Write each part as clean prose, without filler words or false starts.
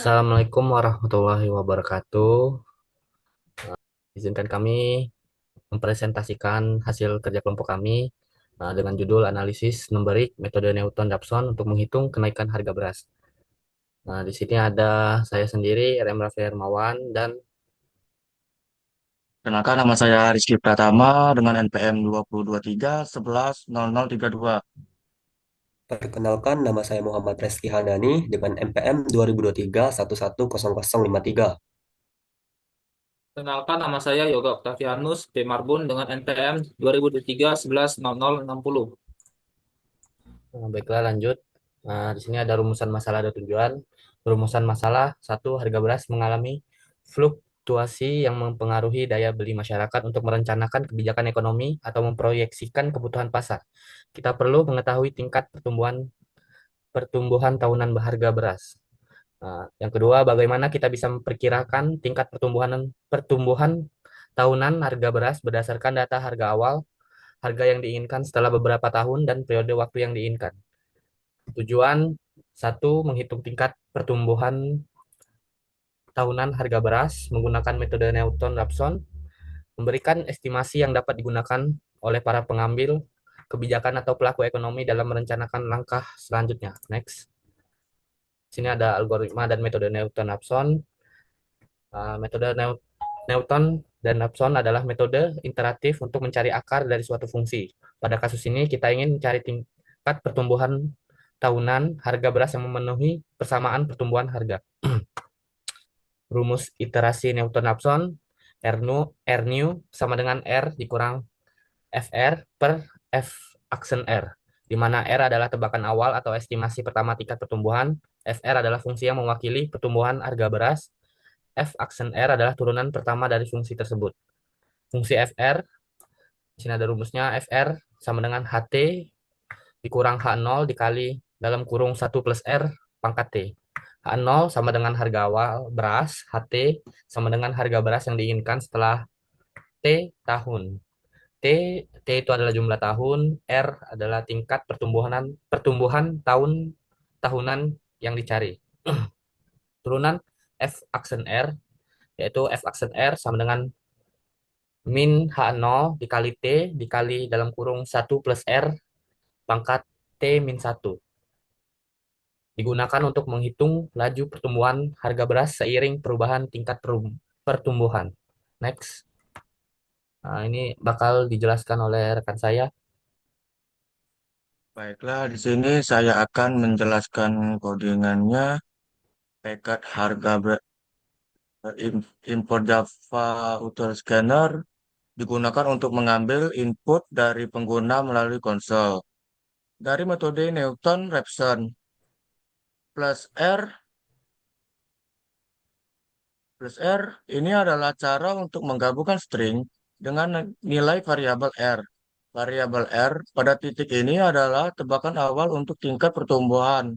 Assalamualaikum warahmatullahi wabarakatuh. Izinkan kami mempresentasikan hasil kerja kelompok kami dengan judul analisis numerik metode Newton-Raphson untuk menghitung kenaikan harga beras. Nah, di sini ada saya sendiri, RM Raffi Hermawan, dan Kenalkan nama saya Rizky Pratama dengan NPM 2023 11 0032. Perkenalkan, nama saya Muhammad Reski Handani dengan NPM 2023 110053. Kenalkan nama saya Yoga Octavianus P. Marbun dengan NPM 2023 11 0060. baiklah lanjut. Nah, di sini ada rumusan masalah dan tujuan. Rumusan masalah, satu, harga beras mengalami fluktuasi yang mempengaruhi daya beli masyarakat untuk merencanakan kebijakan ekonomi atau memproyeksikan kebutuhan pasar. Kita perlu mengetahui tingkat pertumbuhan pertumbuhan tahunan harga beras. Nah, yang kedua, bagaimana kita bisa memperkirakan tingkat pertumbuhan pertumbuhan tahunan harga beras berdasarkan data harga awal, harga yang diinginkan setelah beberapa tahun, dan periode waktu yang diinginkan. Tujuan satu, menghitung tingkat pertumbuhan tahunan harga beras menggunakan metode Newton-Raphson, memberikan estimasi yang dapat digunakan oleh para pengambil kebijakan atau pelaku ekonomi dalam merencanakan langkah selanjutnya. Next. Sini ada algoritma dan metode Newton-Raphson. Metode Newton dan Raphson adalah metode iteratif untuk mencari akar dari suatu fungsi. Pada kasus ini, kita ingin mencari tingkat pertumbuhan tahunan harga beras yang memenuhi persamaan pertumbuhan harga. Rumus iterasi Newton-Raphson, R new sama dengan R dikurang FR per F aksen R, di mana R adalah tebakan awal atau estimasi pertama tingkat pertumbuhan, FR adalah fungsi yang mewakili pertumbuhan harga beras, F aksen R adalah turunan pertama dari fungsi tersebut. Fungsi FR, di sini ada rumusnya, FR sama dengan HT dikurang H0 dikali dalam kurung 1 plus R pangkat T. H0 sama dengan harga awal beras, HT sama dengan harga beras yang diinginkan setelah T tahun. T, T itu adalah jumlah tahun, R adalah tingkat pertumbuhan tahunan yang dicari. Turunan F aksen R, yaitu F aksen R sama dengan min H0 dikali T dikali dalam kurung 1 plus R pangkat T min 1. Digunakan untuk menghitung laju pertumbuhan harga beras seiring perubahan tingkat pertumbuhan. Next. Nah, ini bakal dijelaskan oleh rekan saya. Baiklah, di sini saya akan menjelaskan codingannya. Pekat harga import Java Util Scanner digunakan untuk mengambil input dari pengguna melalui konsol. Dari metode Newton-Raphson plus R ini adalah cara untuk menggabungkan string dengan nilai variabel R. Variabel R pada titik ini adalah tebakan awal untuk tingkat pertumbuhan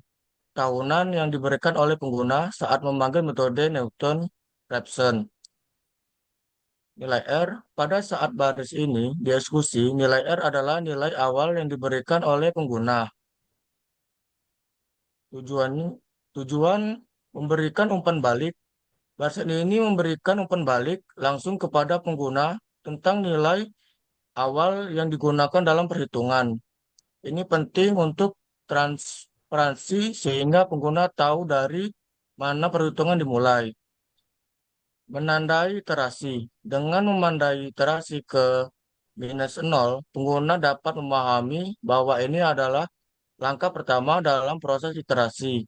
tahunan yang diberikan oleh pengguna saat memanggil metode Newton-Raphson. Nilai R pada saat baris ini dieksekusi, nilai R adalah nilai awal yang diberikan oleh pengguna. Tujuannya, tujuan memberikan umpan balik. Baris ini memberikan umpan balik langsung kepada pengguna tentang nilai awal yang digunakan dalam perhitungan. Ini penting untuk transparansi sehingga pengguna tahu dari mana perhitungan dimulai. Menandai iterasi. Dengan memandai iterasi ke minus nol, pengguna dapat memahami bahwa ini adalah langkah pertama dalam proses iterasi.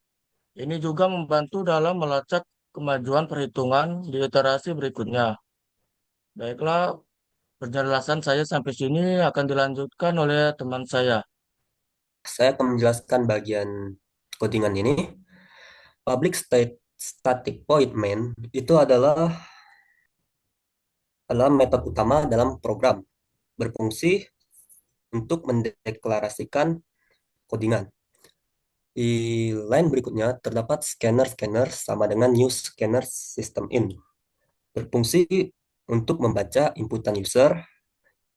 Ini juga membantu dalam melacak kemajuan perhitungan di iterasi berikutnya. Baiklah, penjelasan saya sampai sini akan dilanjutkan oleh teman saya. Saya akan menjelaskan bagian codingan ini. Static void main itu adalah metode utama dalam program, berfungsi untuk mendeklarasikan codingan. Di line berikutnya terdapat scanner sama dengan new scanner system in, berfungsi untuk membaca inputan user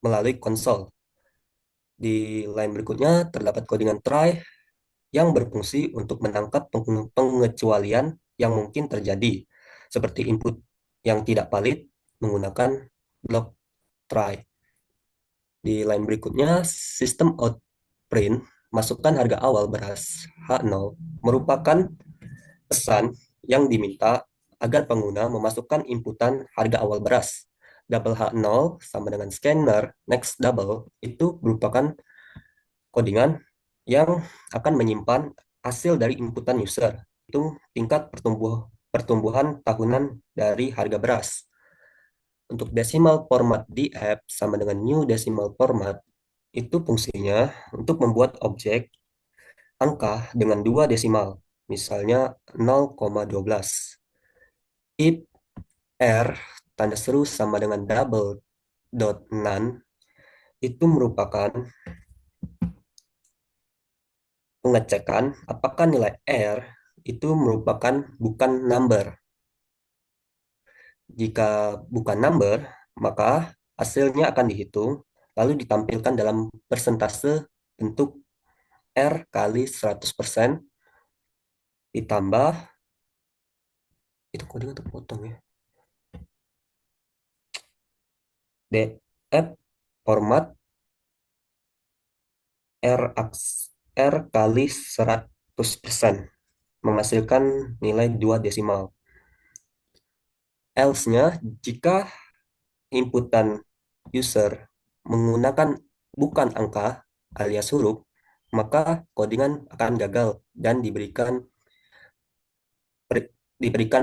melalui konsol. Di line berikutnya terdapat codingan try yang berfungsi untuk menangkap pengecualian yang mungkin terjadi, seperti input yang tidak valid menggunakan block try. Di line berikutnya, sistem outprint masukkan harga awal beras H0 merupakan pesan yang diminta agar pengguna memasukkan inputan harga awal beras. Double H0 sama dengan scanner next double itu merupakan codingan yang akan menyimpan hasil dari inputan user. Itu tingkat pertumbuhan tahunan dari harga beras. Untuk decimal format di app sama dengan new decimal format, itu fungsinya untuk membuat objek angka dengan dua desimal, misalnya 0,12. If R tanda seru sama dengan double dot none, itu merupakan pengecekan apakah nilai R itu merupakan bukan number. Jika bukan number, maka hasilnya akan dihitung lalu ditampilkan dalam persentase bentuk R kali 100% ditambah, itu coding atau potong ya, df format R kali 100% menghasilkan nilai 2 desimal. Else-nya, jika inputan user menggunakan bukan angka alias huruf, maka codingan akan gagal dan diberikan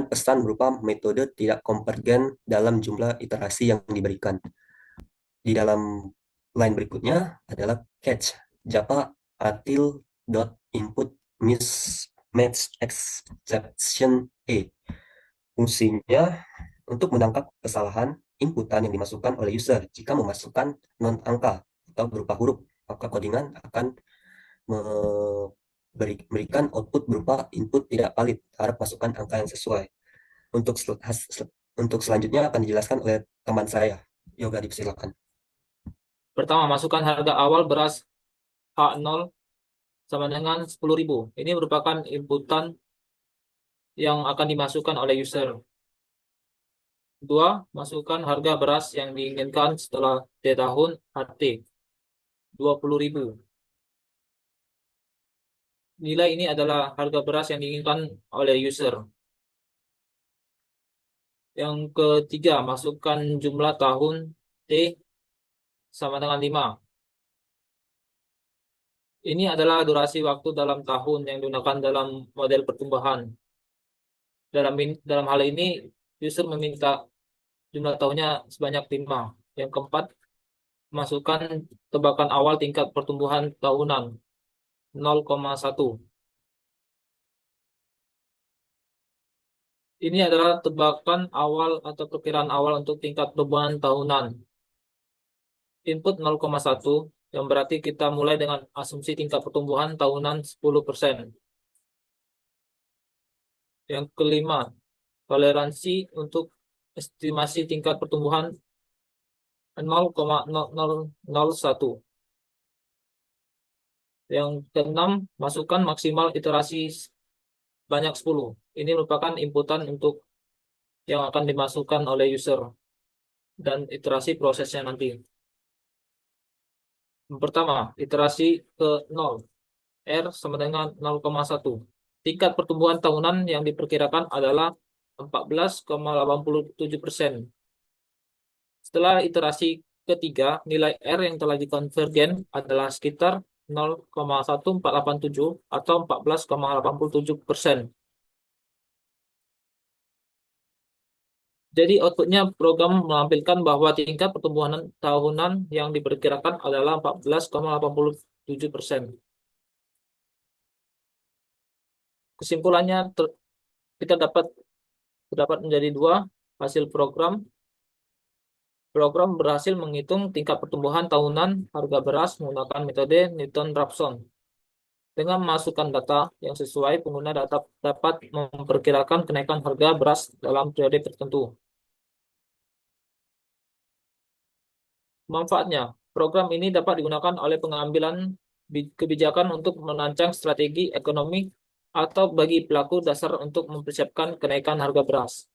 pesan berupa metode tidak konvergen dalam jumlah iterasi yang diberikan. Di dalam line berikutnya adalah catch Java atil input mismatch exception A. Fungsinya untuk menangkap kesalahan inputan yang dimasukkan oleh user. Jika memasukkan non-angka atau berupa huruf, maka codingan akan memberikan output berupa input tidak valid terhadap masukan angka yang sesuai. Untuk selanjutnya akan dijelaskan oleh teman saya. Yoga, dipersilakan. Pertama, masukkan harga awal beras H0 sama dengan 10.000. Ini merupakan inputan yang akan dimasukkan oleh user. Dua, masukkan harga beras yang diinginkan setelah T tahun HT 20.000. Nilai ini adalah harga beras yang diinginkan oleh user. Yang ketiga, masukkan jumlah tahun T sama dengan 5. Ini adalah durasi waktu dalam tahun yang digunakan dalam model pertumbuhan. Dalam hal ini, user meminta jumlah tahunnya sebanyak 5. Yang keempat, masukkan tebakan awal tingkat pertumbuhan tahunan 0,1. Ini adalah tebakan awal atau perkiraan awal untuk tingkat pertumbuhan tahunan. Input 0,1, yang berarti kita mulai dengan asumsi tingkat pertumbuhan tahunan 10%. Yang kelima, toleransi untuk estimasi tingkat pertumbuhan 0,0001. Yang keenam, masukkan maksimal iterasi banyak 10. Ini merupakan inputan untuk yang akan dimasukkan oleh user dan iterasi prosesnya nanti. Yang pertama, iterasi ke 0. R sama dengan 0,1. Tingkat pertumbuhan tahunan yang diperkirakan adalah 14,87%. Setelah iterasi ketiga, nilai R yang telah dikonvergen adalah sekitar 0,1487 atau 14,87%. Jadi outputnya program menampilkan bahwa tingkat pertumbuhan tahunan yang diperkirakan adalah 14,87%. Kesimpulannya kita dapat menjadi dua hasil program. Program berhasil menghitung tingkat pertumbuhan tahunan harga beras menggunakan metode Newton-Raphson. Dengan memasukkan data yang sesuai, pengguna dapat memperkirakan kenaikan harga beras dalam periode tertentu. Manfaatnya, program ini dapat digunakan oleh pengambilan kebijakan untuk merancang strategi ekonomi atau bagi pelaku dasar untuk mempersiapkan kenaikan harga beras.